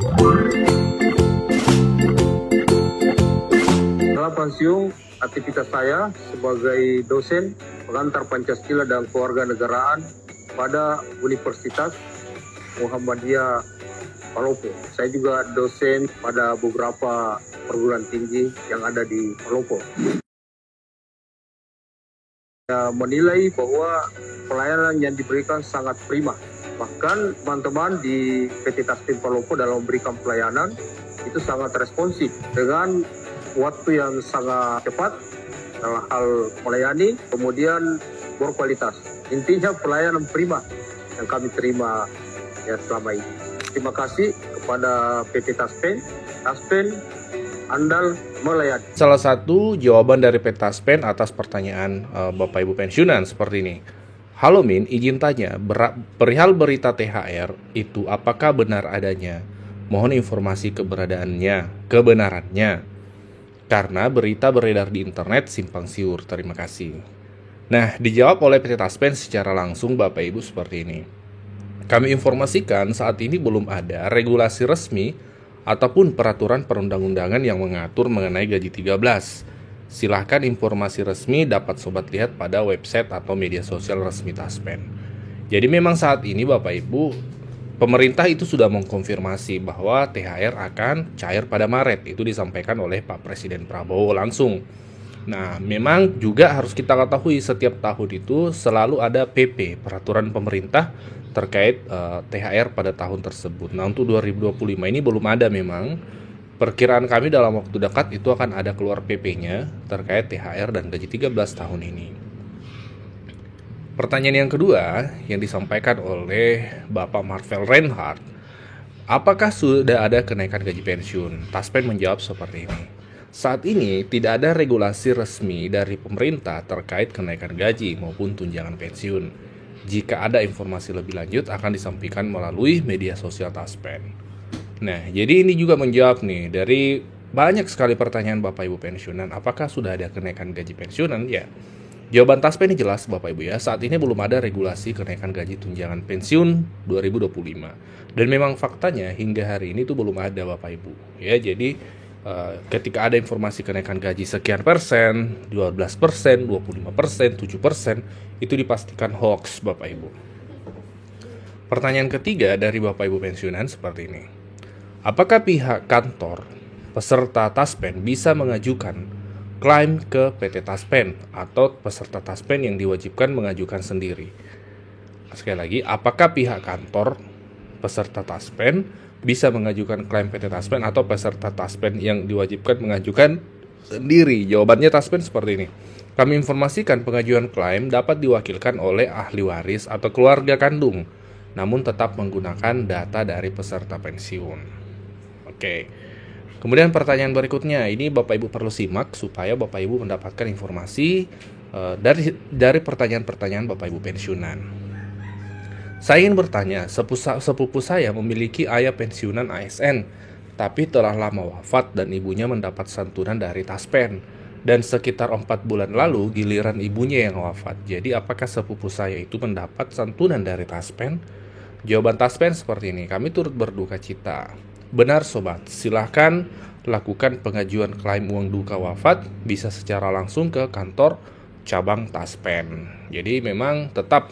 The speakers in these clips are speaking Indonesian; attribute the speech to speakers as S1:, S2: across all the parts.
S1: Setelah pensiun, aktivitas saya sebagai dosen pengantar Pancasila dan Kewarganegaraan pada Universitas Muhammadiyah Palopo. Saya juga dosen pada beberapa perguruan tinggi yang ada di Palopo. Saya menilai bahwa pelayanan yang diberikan sangat prima. Bahkan teman-teman di PT Taspen Palopo dalam memberikan pelayanan itu sangat responsif dengan waktu yang sangat cepat dalam hal melayani, kemudian berkualitas. Intinya pelayanan prima yang kami terima ya selama ini. Terima kasih kepada PT Taspen. Taspen andal melayani.
S2: Salah satu jawaban dari PT Taspen atas pertanyaan Bapak Ibu pensiunan seperti ini. Halo Min, izin tanya, perihal berita THR itu apakah benar adanya? Mohon informasi kebenarannya. Karena berita beredar di internet simpang siur. Terima kasih. Nah, dijawab oleh PT Taspen secara langsung Bapak Ibu seperti ini. Kami informasikan saat ini belum ada regulasi resmi ataupun peraturan perundang-undangan yang mengatur mengenai gaji 13. Silahkan informasi resmi dapat sobat lihat pada website atau media sosial resmi Taspen. Jadi memang saat ini Bapak Ibu, pemerintah itu sudah mengkonfirmasi bahwa THR akan cair pada Maret. Itu disampaikan oleh Pak Presiden Prabowo langsung. Nah, memang juga harus kita ketahui setiap tahun itu selalu ada PP, peraturan pemerintah terkait THR pada tahun tersebut. Nah, untuk 2025 ini belum ada memang. Perkiraan kami dalam waktu dekat itu akan ada keluar PP-nya terkait THR dan gaji 13 tahun ini. Pertanyaan yang kedua yang disampaikan oleh Bapak Marvel Reinhardt, apakah sudah ada kenaikan gaji pensiun? Taspen menjawab seperti ini. Saat ini tidak ada regulasi resmi dari pemerintah terkait kenaikan gaji maupun tunjangan pensiun. Jika ada informasi lebih lanjut akan disampaikan melalui media sosial Taspen. Nah, jadi ini juga menjawab nih dari banyak sekali pertanyaan Bapak Ibu pensiunan, apakah sudah ada kenaikan gaji pensiunan? Ya. Jawaban Taspen ini jelas Bapak Ibu ya, saat ini belum ada regulasi kenaikan gaji tunjangan pensiun 2025. Dan memang faktanya hingga hari ini tuh belum ada Bapak Ibu. Ya, jadi ketika ada informasi kenaikan gaji sekian persen, 12%, 25%, 7%, itu dipastikan hoax Bapak Ibu. Pertanyaan ketiga dari Bapak Ibu pensiunan seperti ini. Apakah pihak kantor peserta Taspen bisa mengajukan klaim ke PT Taspen atau peserta Taspen yang diwajibkan mengajukan sendiri? Sekali lagi, apakah pihak kantor peserta Taspen bisa mengajukan klaim PT Taspen atau peserta Taspen yang diwajibkan mengajukan sendiri? Jawabannya Taspen seperti ini. Kami informasikan pengajuan klaim dapat diwakilkan oleh ahli waris atau keluarga kandung, namun tetap menggunakan data dari peserta pensiun. Oke. Kemudian pertanyaan berikutnya, ini Bapak Ibu perlu simak supaya Bapak Ibu mendapatkan informasi dari pertanyaan-pertanyaan Bapak Ibu pensiunan. Saya ingin bertanya, sepupu saya memiliki ayah pensiunan ASN, tapi telah lama wafat dan ibunya mendapat santunan dari Taspen. Dan sekitar 4 bulan lalu giliran ibunya yang wafat. Jadi apakah sepupu saya itu mendapat santunan dari Taspen? Jawaban Taspen seperti ini, kami turut berduka cita. Benar sobat, silahkan lakukan pengajuan klaim uang duka wafat bisa secara langsung ke kantor cabang Taspen. Jadi memang tetap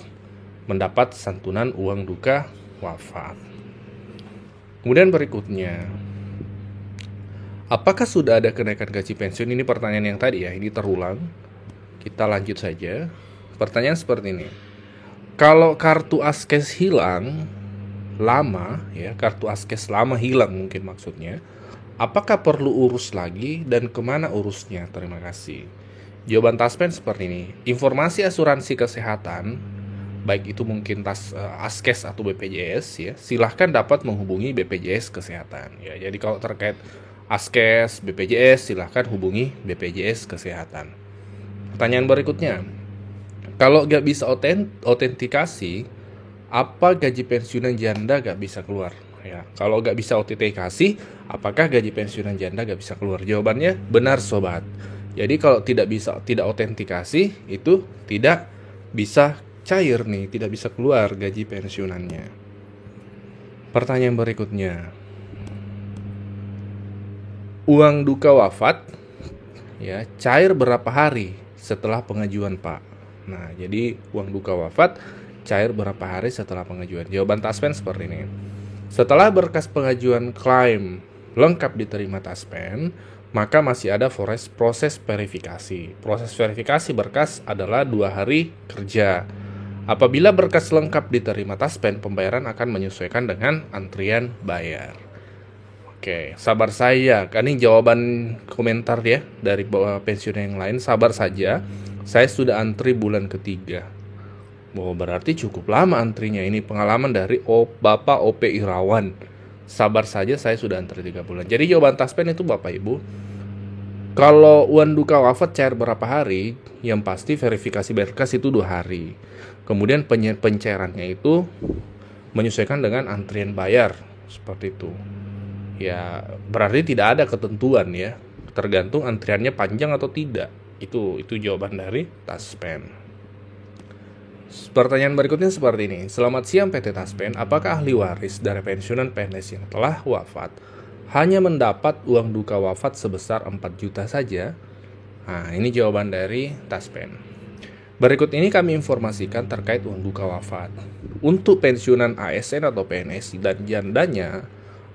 S2: mendapat santunan uang duka wafat. Kemudian berikutnya, apakah sudah ada kenaikan gaji pensiun? Ini pertanyaan yang tadi ya, ini terulang. Kita lanjut saja. Pertanyaan seperti ini. Kalau kartu askes hilang lama, ya kartu askes lama hilang mungkin maksudnya, apakah perlu urus lagi dan kemana urusnya? Terima kasih. Jawaban Taspen seperti ini. Informasi asuransi kesehatan, baik itu mungkin askes atau BPJS ya, silahkan dapat menghubungi BPJS Kesehatan. Ya, jadi kalau terkait askes, BPJS, silahkan hubungi BPJS Kesehatan. Pertanyaan berikutnya, kalau nggak bisa autentikasi, apa gaji pensiunan janda gak bisa keluar? Ya, kalau gak bisa autentikasi, apakah gaji pensiunan janda gak bisa keluar? Jawabannya benar sobat. Jadi kalau tidak autentikasi, itu tidak bisa cair nih, tidak bisa keluar gaji pensiunannya. Pertanyaan berikutnya, Uang duka wafat ya cair berapa hari setelah pengajuan, Pak? Nah, jadi uang duka wafat cair berapa hari setelah pengajuan? Jawaban Taspen seperti ini. Setelah berkas pengajuan klaim lengkap diterima Taspen, maka masih ada proses verifikasi. Proses verifikasi berkas adalah 2 hari kerja. Apabila berkas lengkap diterima Taspen, pembayaran akan menyesuaikan dengan antrian bayar. Oke, sabar saya. Ini jawaban komentar ya dari pensiunan yang lain. Sabar saja, saya sudah antri bulan ketiga. Oh, berarti cukup lama antrinya. Ini pengalaman dari Bapak OP Irawan. Sabar saja, saya sudah antri 3 bulan. Jadi jawaban Taspen itu Bapak Ibu, kalau uang duka wafat cair berapa hari, yang pasti verifikasi berkas itu 2 hari. Kemudian pencairannya itu menyesuaikan dengan antrian bayar. Seperti itu. Ya, berarti tidak ada ketentuan ya. Tergantung antriannya panjang atau tidak. Itu jawaban dari Taspen. Pertanyaan berikutnya seperti ini. Selamat siang PT Taspen, apakah ahli waris dari pensiunan PNS yang telah wafat hanya mendapat uang duka wafat sebesar 4 juta saja? Nah, ini jawaban dari Taspen. Berikut ini kami informasikan terkait uang duka wafat. Untuk pensiunan ASN atau PNS dan jandanya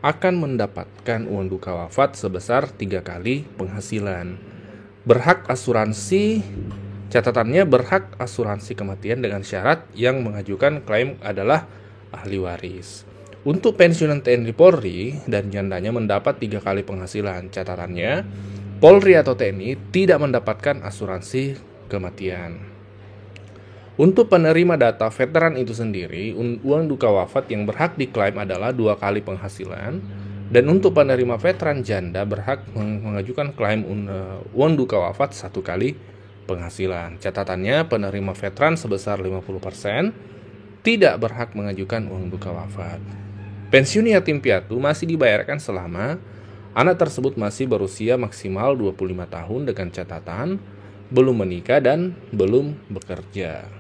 S2: akan mendapatkan uang duka wafat sebesar 3 kali penghasilan. Berhak asuransi, catatannya berhak asuransi kematian dengan syarat yang mengajukan klaim adalah ahli waris. Untuk pensiunan TNI Polri dan jandanya mendapat 3 kali penghasilan. Catatannya, Polri atau TNI tidak mendapatkan asuransi kematian. Untuk penerima data veteran itu sendiri, uang duka wafat yang berhak diklaim adalah 2 kali penghasilan. Dan untuk penerima veteran janda berhak mengajukan klaim uang duka wafat 1 kali penghasilan. Catatannya, penerima veteran sebesar 50% tidak berhak mengajukan uang duka wafat. Pensiun yatim piatu masih dibayarkan selama anak tersebut masih berusia maksimal 25 tahun dengan catatan belum menikah dan belum bekerja.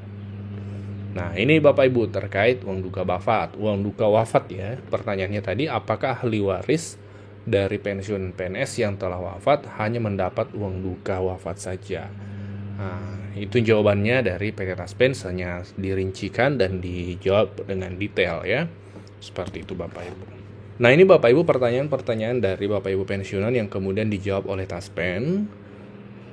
S2: Nah, ini Bapak Ibu terkait uang duka wafat. Uang duka wafat ya. Pertanyaannya tadi, apakah ahli waris dari pensiun PNS yang telah wafat hanya mendapat uang duka wafat saja? Nah, itu jawabannya dari PT Taspen, hanya dirincikan dan dijawab dengan detail ya. Seperti itu Bapak Ibu. Nah, ini Bapak Ibu pertanyaan-pertanyaan dari Bapak Ibu pensiunan yang kemudian dijawab oleh Taspen.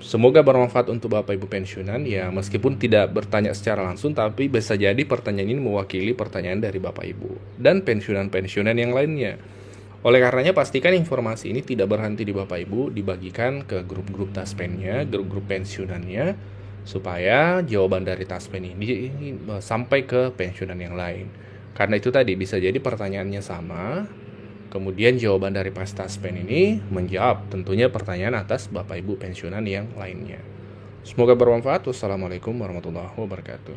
S2: Semoga bermanfaat untuk Bapak Ibu pensiunan ya, meskipun tidak bertanya secara langsung, tapi bisa jadi pertanyaan ini mewakili pertanyaan dari Bapak Ibu dan pensiunan-pensiunan yang lainnya. Oleh karenanya pastikan informasi ini tidak berhenti di Bapak Ibu, dibagikan ke grup-grup Taspennya, grup-grup pensiunannya, supaya jawaban dari Taspen ini sampai ke pensiunan yang lain. Karena itu tadi bisa jadi pertanyaannya sama, kemudian jawaban dari Pak Taspen ini menjawab tentunya pertanyaan atas Bapak Ibu pensiunan yang lainnya. Semoga bermanfaat. Wassalamualaikum warahmatullahi wabarakatuh.